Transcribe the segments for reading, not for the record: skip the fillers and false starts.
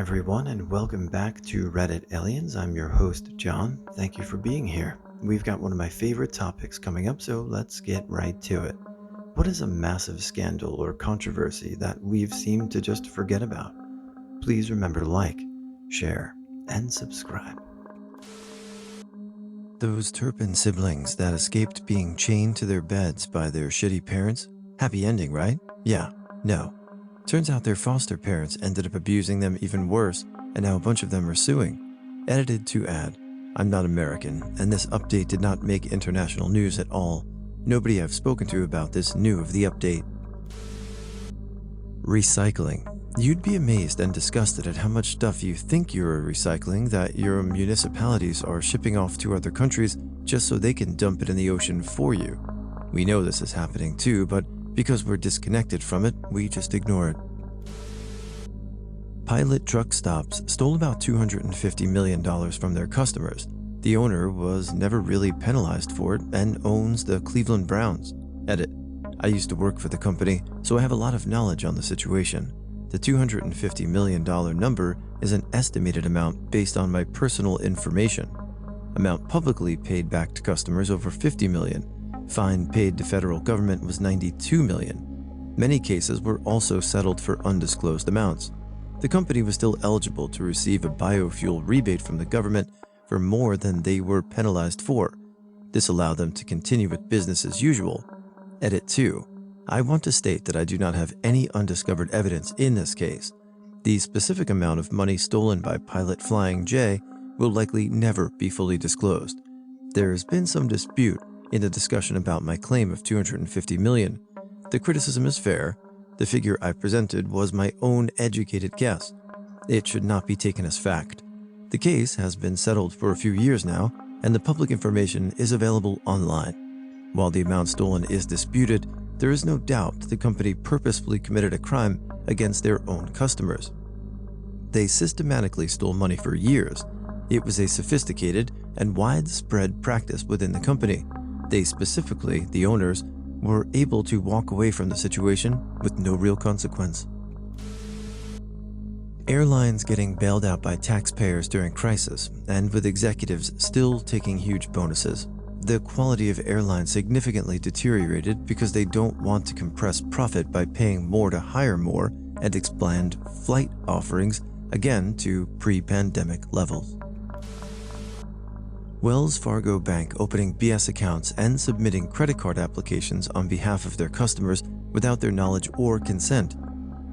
everyone, and welcome back to Reddit Aliens. I'm your host, John. Thank you for being here. We've got one of my favorite topics coming up, so let's get right to it. What is a massive scandal or controversy that we've seemed to just forget about? Please remember to like, share, and subscribe. Those Turpin siblings that escaped being chained to their beds by their shitty parents? Happy ending, right? Yeah. No. Turns out their foster parents ended up abusing them even worse, and now a bunch of them are suing. Edited to add, I'm not American, and this update did not make international news at all. Nobody I've spoken to about this knew of the update. Recycling. You'd be amazed and disgusted at how much stuff you think you're recycling that your municipalities are shipping off to other countries just so they can dump it in the ocean for you. We know this is happening too, but because we're disconnected from it, we just ignore it. Pilot Truck Stops stole about $250 million from their customers. The owner was never really penalized for it and owns the Cleveland Browns. Edit. I used to work for the company, so I have a lot of knowledge on the situation. The $250 million number is an estimated amount based on my personal information. Amount publicly paid back to customers over $50 million. Fine paid to federal government was $92 million. Many cases were also settled for undisclosed amounts. The company was still eligible to receive a biofuel rebate from the government for more than they were penalized for. This allowed them to continue with business as usual. Edit 2. I want to state that I do not have any undiscovered evidence in this case. The specific amount of money stolen by Pilot Flying J will likely never be fully disclosed. There has been some dispute in the discussion about my claim of $250 million. The criticism is fair. The figure I presented was my own educated guess. It should not be taken as fact. The case has been settled for a few years now, and the public information is available online. While the amount stolen is disputed, there is no doubt the company purposefully committed a crime against their own customers. They systematically stole money for years. It was a sophisticated and widespread practice within the company. They specifically, the owners, were able to walk away from the situation with no real consequence. Airlines getting bailed out by taxpayers during crisis, and with executives still taking huge bonuses. The quality of airlines significantly deteriorated because they don't want to compress profit by paying more to hire more and expand flight offerings again to pre-pandemic levels. Wells Fargo Bank opening BS accounts and submitting credit card applications on behalf of their customers without their knowledge or consent.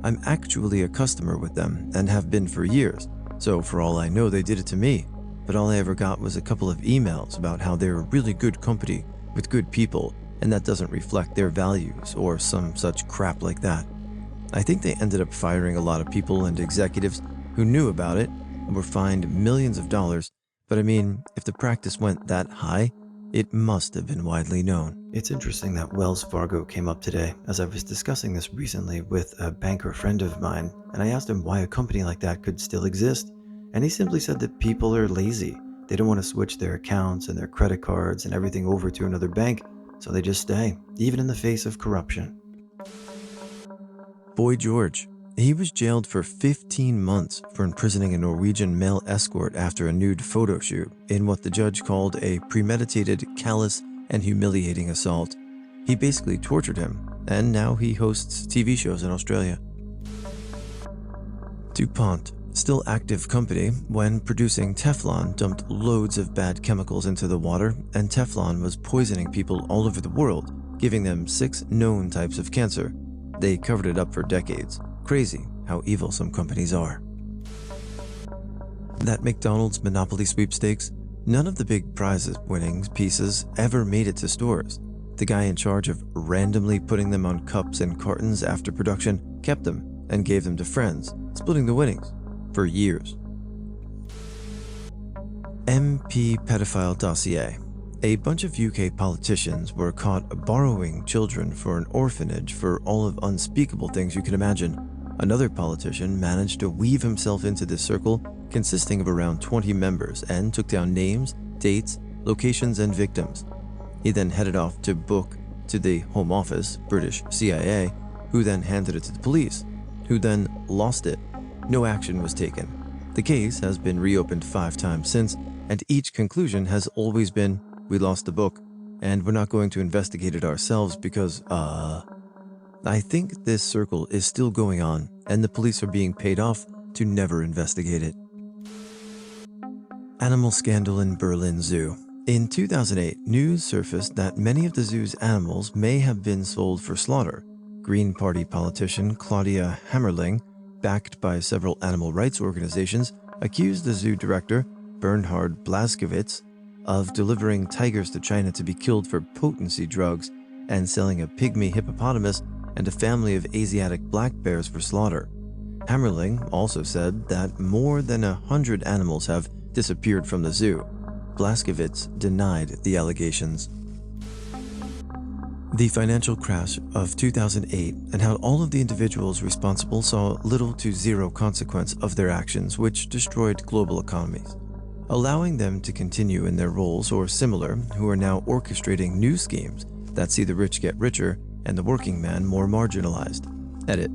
I'm actually a customer with them and have been for years, so for all I know they did it to me, but all I ever got was a couple of emails about how they're a really good company with good people and that doesn't reflect their values or some such crap like that. I think they ended up firing a lot of people and executives who knew about it and were fined millions of dollars. But I mean, if the practice went that high, it must have been widely known. It's interesting that Wells Fargo came up today, as I was discussing this recently with a banker friend of mine, and I asked him why a company like that could still exist, and he simply said that people are lazy. They don't want to switch their accounts and their credit cards and everything over to another bank, so they just stay, even in the face of corruption. Boy George. He was jailed for 15 months for imprisoning a Norwegian male escort after a nude photo shoot in what the judge called a premeditated, callous, and humiliating assault. He basically tortured him, and now he hosts TV shows in Australia. DuPont, still active company, when producing Teflon, dumped loads of bad chemicals into the water, and Teflon was poisoning people all over the world, giving them 6 known types of cancer. They covered it up for decades. Crazy how evil some companies are. That McDonald's Monopoly sweepstakes, none of the big prizes winning pieces ever made it to stores. The guy in charge of randomly putting them on cups and cartons after production kept them and gave them to friends, splitting the winnings for years. Mppedophile dossier. A bunch of UK politicians were caught borrowing children for an orphanage for all of unspeakable things you can imagine. Another politician managed to weave himself into this circle consisting of around 20 members and took down names, dates, locations, and victims. He then headed off to book to the Home Office, British CIA, who then handed it to the police, who then lost it. No action was taken. The case has been reopened 5 times since, and each conclusion has always been, we lost the book, and we're not going to investigate it ourselves because, I think this circle is still going on, and the police are being paid off to never investigate it. Animal scandal in Berlin Zoo. In 2008, news surfaced that many of the zoo's animals may have been sold for slaughter. Green Party politician Claudia Hammerling, backed by several animal rights organizations, accused the zoo director, Bernhard Blaskowitz, of delivering tigers to China to be killed for potency drugs and selling a pygmy hippopotamus and a family of Asiatic black bears for slaughter. Hammerling also said that more than 100 animals have disappeared from the zoo. Blaskowitz denied the allegations. The financial crash of 2008 and how all of the individuals responsible saw little to zero consequence of their actions, which destroyed global economies, allowing them to continue in their roles or similar, who are now orchestrating new schemes that see the rich get richer and the working man more marginalized. Edit.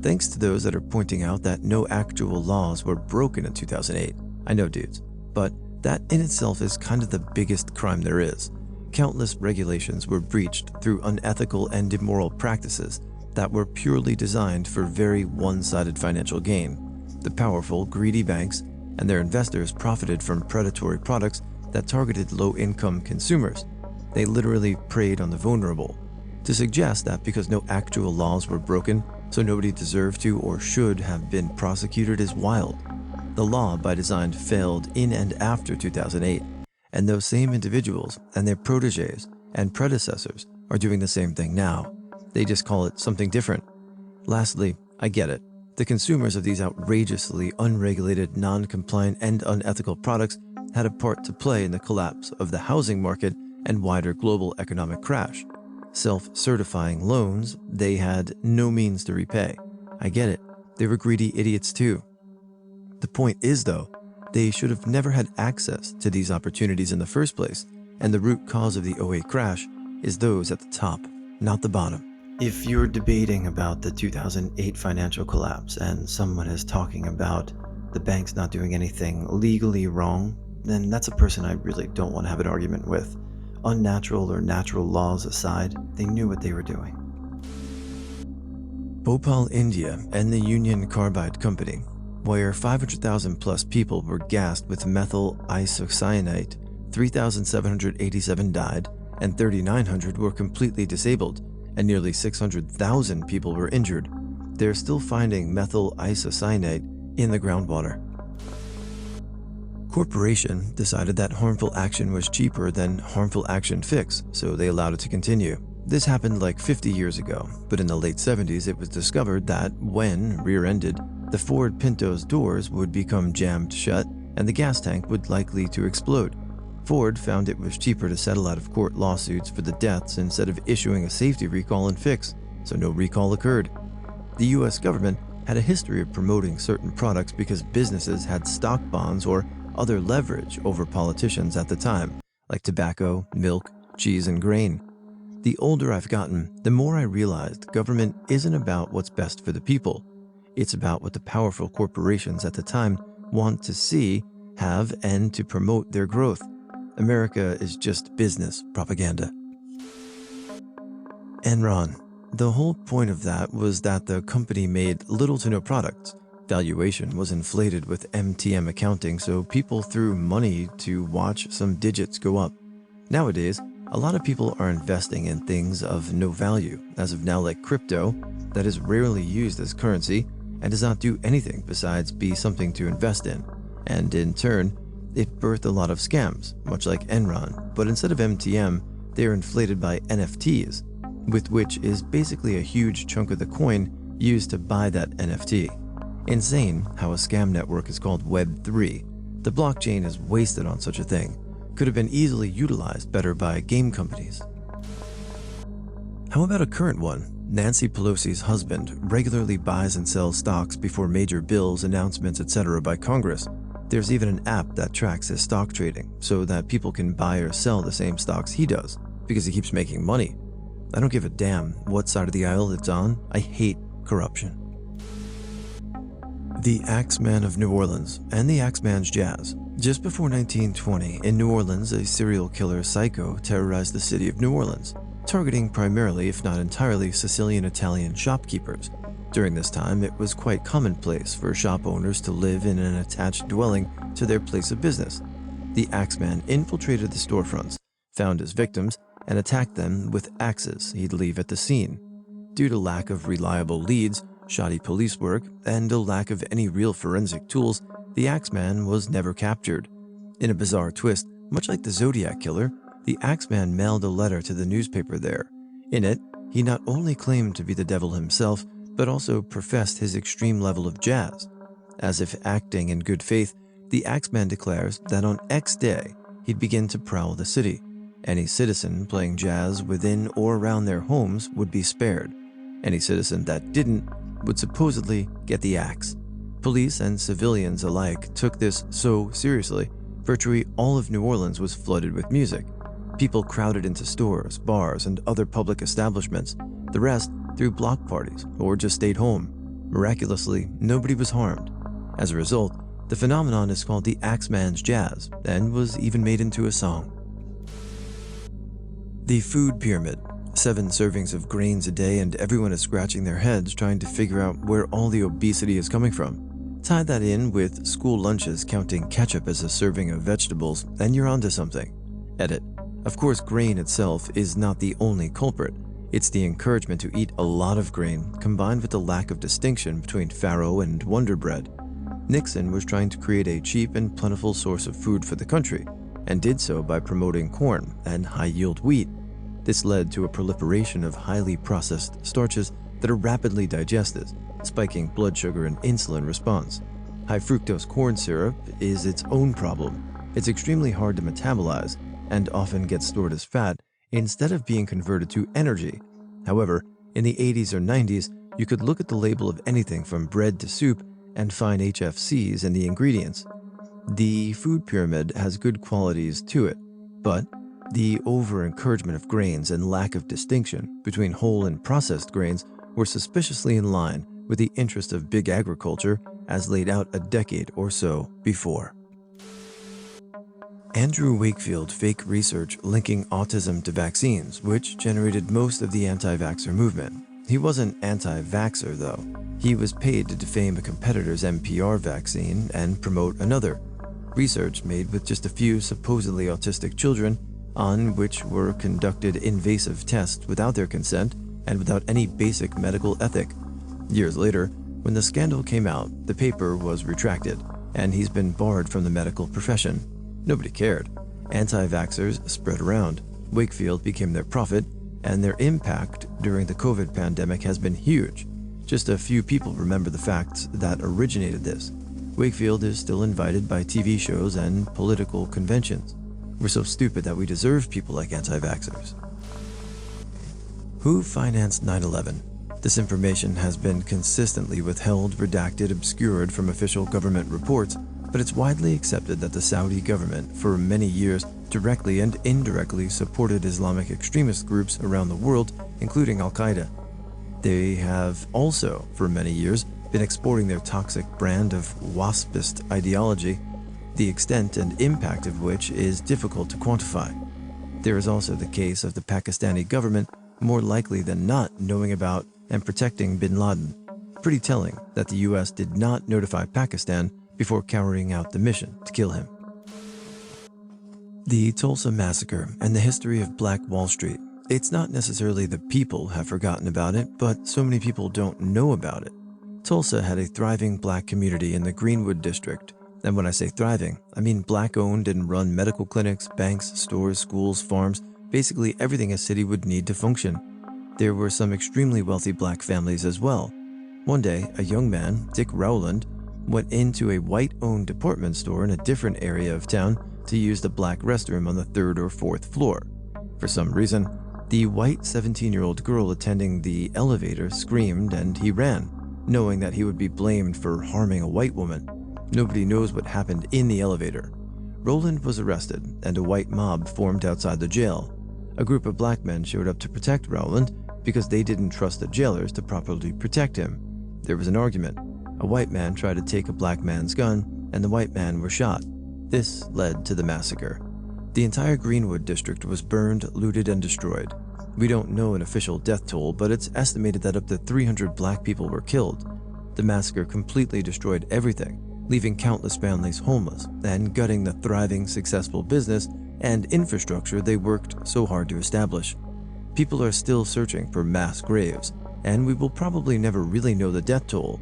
Thanks to those that are pointing out that no actual laws were broken in 2008. I know, dudes, but that in itself is kind of the biggest crime there is. Countless regulations were breached through unethical and immoral practices that were purely designed for very one-sided financial gain. The powerful, greedy banks and their investors profited from predatory products that targeted low-income consumers. They literally preyed on the vulnerable. To suggest that because no actual laws were broken, so nobody deserved to or should have been prosecuted is wild. The law by design failed in and after 2008, and those same individuals and their protégés and predecessors are doing the same thing now. They just call it something different. Lastly, I get it. The consumers of these outrageously unregulated, non-compliant, and unethical products had a part to play in the collapse of the housing market and wider global economic crash. Self-certifying loans they had no means to repay. I get it. They were greedy idiots too. The point is, though, they should have never had access to these opportunities in the first place, and the root cause of the '08 crash is those at the top, not the bottom. If you're debating about the 2008 financial collapse and someone is talking about the banks not doing anything legally wrong, then that's a person I really don't want to have an argument with. Unnatural or natural laws aside, they knew what they were doing. Bhopal, India, and the Union Carbide Company, where 500,000 plus people were gassed with methyl isocyanate, 3,787 died, and 3,900 were completely disabled, and nearly 600,000 people were injured. They're still finding methyl isocyanate in the groundwater. Corporation decided that harmful action was cheaper than harmful action fix, so they allowed it to continue. This happened like 50 years ago, but in the late 70s it was discovered that when rear-ended, the Ford Pinto's doors would become jammed shut and the gas tank would likely to explode. Ford found it was cheaper to settle out of court lawsuits for the deaths instead of issuing a safety recall and fix, so no recall occurred. The US government had a history of promoting certain products because businesses had stock bonds or other leverage over politicians at the time, like tobacco, milk, cheese, and grain. The older I've gotten, the more I realized government isn't about what's best for the people. It's about what the powerful corporations at the time want to see, have, and to promote their growth. America is just business propaganda. Enron. The whole point of that was that the company made little to no products. Valuation was inflated with MTM accounting, so people threw money to watch some digits go up. Nowadays, a lot of people are investing in things of no value, as of now, like crypto, that is rarely used as currency and does not do anything besides be something to invest in. And in turn, it birthed a lot of scams, much like Enron, but instead of MTM, they are inflated by NFTs, with which is basically a huge chunk of the coin used to buy that NFT. Insane how a scam network is called Web3. The blockchain is wasted on such a thing. Could have been easily utilized better by game companies. How about a current one? Nancy Pelosi's husband regularly buys and sells stocks before major bills, announcements, etc. by Congress. There's even an app that tracks his stock trading so that people can buy or sell the same stocks he does because he keeps making money. I don't give a damn what side of the aisle it's on. I hate corruption. The Axeman of New Orleans and the Axeman's Jazz. Just before 1920, in New Orleans, a serial killer psycho terrorized the city of New Orleans, targeting primarily, if not entirely, Sicilian-Italian shopkeepers. During this time, it was quite commonplace for shop owners to live in an attached dwelling to their place of business. The Axeman infiltrated the storefronts, found his victims, and attacked them with axes he'd leave at the scene. Due to lack of reliable leads, shoddy police work, and a lack of any real forensic tools, the Axeman was never captured. In a bizarre twist, much like the Zodiac Killer, the Axeman mailed a letter to the newspaper there. In it, he not only claimed to be the devil himself, but also professed his extreme level of jazz. As if acting in good faith, the Axeman declares that on X day, he'd begin to prowl the city. Any citizen playing jazz within or around their homes would be spared. Any citizen that didn't would supposedly get the axe. Police and civilians alike took this so seriously, virtually all of New Orleans was flooded with music. People crowded into stores, bars, and other public establishments. The rest threw block parties or just stayed home. Miraculously, nobody was harmed. As a result, the phenomenon is called the Axeman's Jazz and was even made into a song. The food pyramid. 7 servings of grains a day and everyone is scratching their heads trying to figure out where all the obesity is coming from. Tie that in with school lunches counting ketchup as a serving of vegetables and you're onto something. Edit. Of course, grain itself is not the only culprit. It's the encouragement to eat a lot of grain combined with the lack of distinction between farro and Wonder Bread. Nixon was trying to create a cheap and plentiful source of food for the country and did so by promoting corn and high-yield wheat. This led to a proliferation of highly processed starches that are rapidly digested, spiking blood sugar and insulin response. High fructose corn syrup is its own problem. It's extremely hard to metabolize and often gets stored as fat instead of being converted to energy. However, in the 80s or 90s, you could look at the label of anything from bread to soup and find HFCs in the ingredients. The food pyramid has good qualities to it, but the over-encouragement of grains and lack of distinction between whole and processed grains were suspiciously in line with the interest of big agriculture as laid out a decade or so before. Andrew Wakefield fake research linking autism to vaccines, which generated most of the anti-vaxxer movement. He wasn't anti-vaxxer though. He was paid to defame a competitor's MPR vaccine and promote another. Research made with just a few supposedly autistic children on which were conducted invasive tests without their consent and without any basic medical ethic. Years later, when the scandal came out, the paper was retracted, and he's been barred from the medical profession. Nobody cared. Anti-vaxxers spread around. Wakefield became their prophet, and their impact during the COVID pandemic has been huge. Just a few people remember the facts that originated this. Wakefield is still invited by TV shows and political conventions. We're so stupid that we deserve people like anti-vaxxers. Who financed 9/11? This information has been consistently withheld, redacted, obscured from official government reports, but it's widely accepted that the Saudi government, for many years, directly and indirectly supported Islamic extremist groups around the world, including Al-Qaeda. They have also, for many years, been exporting their toxic brand of waspist ideology, the extent and impact of which is difficult to quantify. There is also the case of the Pakistani government more likely than not knowing about and protecting bin Laden. Pretty telling that the US did not notify Pakistan before carrying out the mission to kill him. The Tulsa Massacre and the history of Black Wall Street. It's not necessarily the people have forgotten about it, but so many people don't know about it. Tulsa had a thriving black community in the Greenwood district. And when I say thriving, I mean black-owned and run medical clinics, banks, stores, schools, farms, basically everything a city would need to function. There were some extremely wealthy black families as well. One day, a young man, Dick Rowland, went into a white-owned department store in a different area of town to use the black restroom on the 3rd or 4th floor. For some reason, the white 17-year-old girl attending the elevator screamed and he ran, knowing that he would be blamed for harming a white woman. Nobody knows what happened in the elevator. Rowland was arrested, and a white mob formed outside the jail. A group of black men showed up to protect Rowland because they didn't trust the jailers to properly protect him. There was an argument. A white man tried to take a black man's gun, and the white man were shot. This led to the massacre. The entire Greenwood district was burned, looted, and destroyed. We don't know an official death toll, but it's estimated that up to 300 black people were killed. The massacre completely destroyed everything, leaving countless families homeless and gutting the thriving, successful business and infrastructure they worked so hard to establish. People are still searching for mass graves, and we will probably never really know the death toll.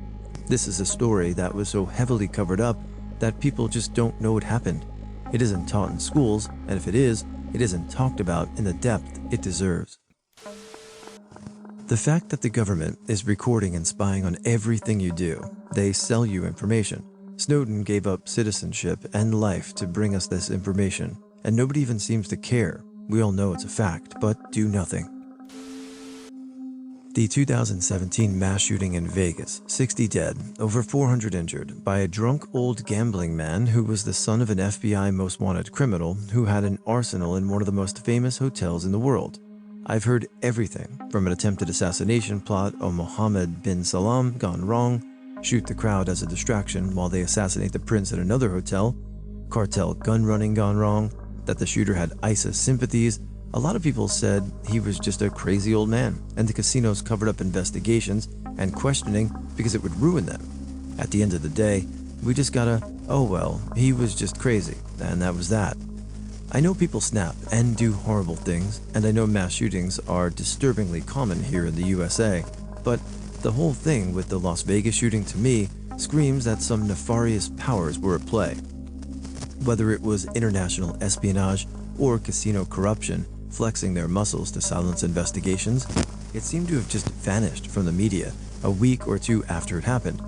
This is a story that was so heavily covered up that people just don't know it happened. It isn't taught in schools, and if it is, it isn't talked about in the depth it deserves. The fact that the government is recording and spying on everything you do, they sell you information. Snowden gave up citizenship and life to bring us this information, and nobody even seems to care. We all know it's a fact, but do nothing. The 2017 mass shooting in Vegas, 60 dead, over 400 injured, by a drunk old gambling man who was the son of an FBI most wanted criminal who had an arsenal in one of the most famous hotels in the world. I've heard everything from an attempted assassination plot on Mohammed bin Salman gone wrong, shoot the crowd as a distraction while they assassinate the prince at another hotel, cartel gun running gone wrong, that the shooter had ISIS sympathies. A lot of people said he was just a crazy old man, and the casinos covered up investigations and questioning because it would ruin them. At the end of the day, we just gotta, oh well, he was just crazy, and that was that. I know people snap and do horrible things, and I know mass shootings are disturbingly common here in the USA, but the whole thing with the Las Vegas shooting to me screams that some nefarious powers were at play. Whether it was international espionage or casino corruption flexing their muscles to silence investigations, it seemed to have just vanished from the media a week or two after it happened.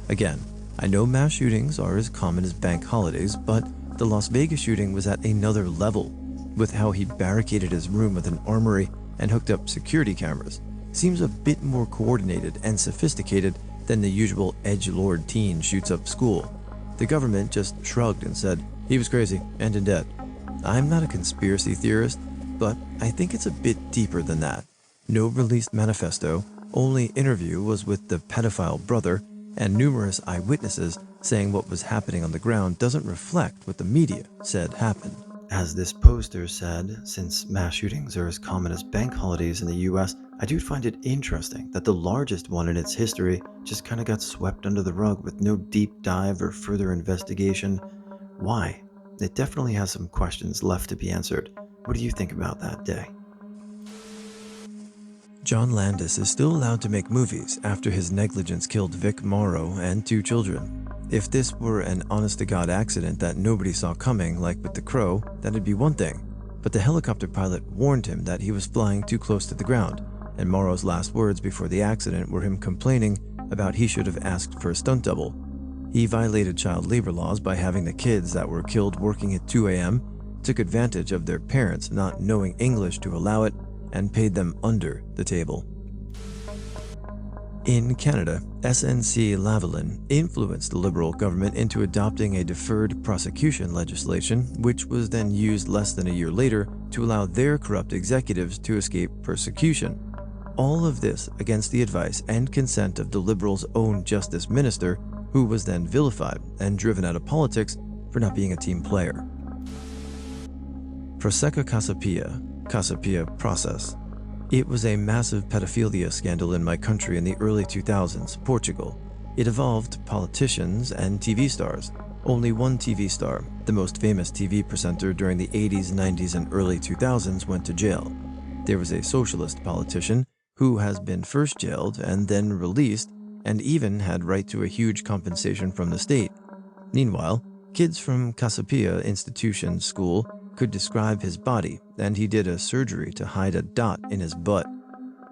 Again, I know mass shootings are as common as bank holidays, but the Las Vegas shooting was at another level, with how he barricaded his room with an armory and hooked up security cameras. Seems a bit more coordinated and sophisticated than the usual edgelord teen shoots up school. The government just shrugged and said he was crazy and in debt. I'm not a conspiracy theorist, but I think it's a bit deeper than that. No released manifesto, only interview was with the pedophile brother, and numerous eyewitnesses saying what was happening on the ground doesn't reflect what the media said happened. As this poster said, since mass shootings are as common as bank holidays in the US, I do find it interesting that the largest one in its history just kind of got swept under the rug with no deep dive or further investigation. Why? It definitely has some questions left to be answered. What do you think about that day? John Landis is still allowed to make movies after his negligence killed Vic Morrow and 2 children. If this were an honest-to-God accident that nobody saw coming, like with the Crow, that'd be one thing. But the helicopter pilot warned him that he was flying too close to the ground, and Morrow's last words before the accident were him complaining about he should have asked for a stunt double. He violated child labor laws by having the kids that were killed working at 2 a.m., took advantage of their parents not knowing English to allow it, and paid them under the table. In Canada, SNC Lavalin influenced the Liberal government into adopting a deferred prosecution legislation, which was then used less than a year later to allow their corrupt executives to escape persecution. All of this against the advice and consent of the Liberals' own Justice Minister, who was then vilified and driven out of politics for not being a team player. Prosecco Casa Pia process. It was a massive pedophilia scandal in my country in the early 2000s, Portugal. It involved politicians and TV stars. Only one TV star, the most famous TV presenter during the 80s, 90s, and early 2000s, went to jail. There was a socialist politician who has been first jailed and then released and even had right to a huge compensation from the state. Meanwhile, kids from Casa Pia Institution School could describe his body, and he did a surgery to hide a dot in his butt.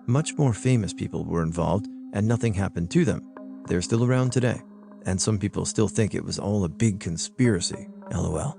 Much more famous people were involved, and nothing happened to them. They're still around today, and some people still think it was all a big conspiracy. LOL.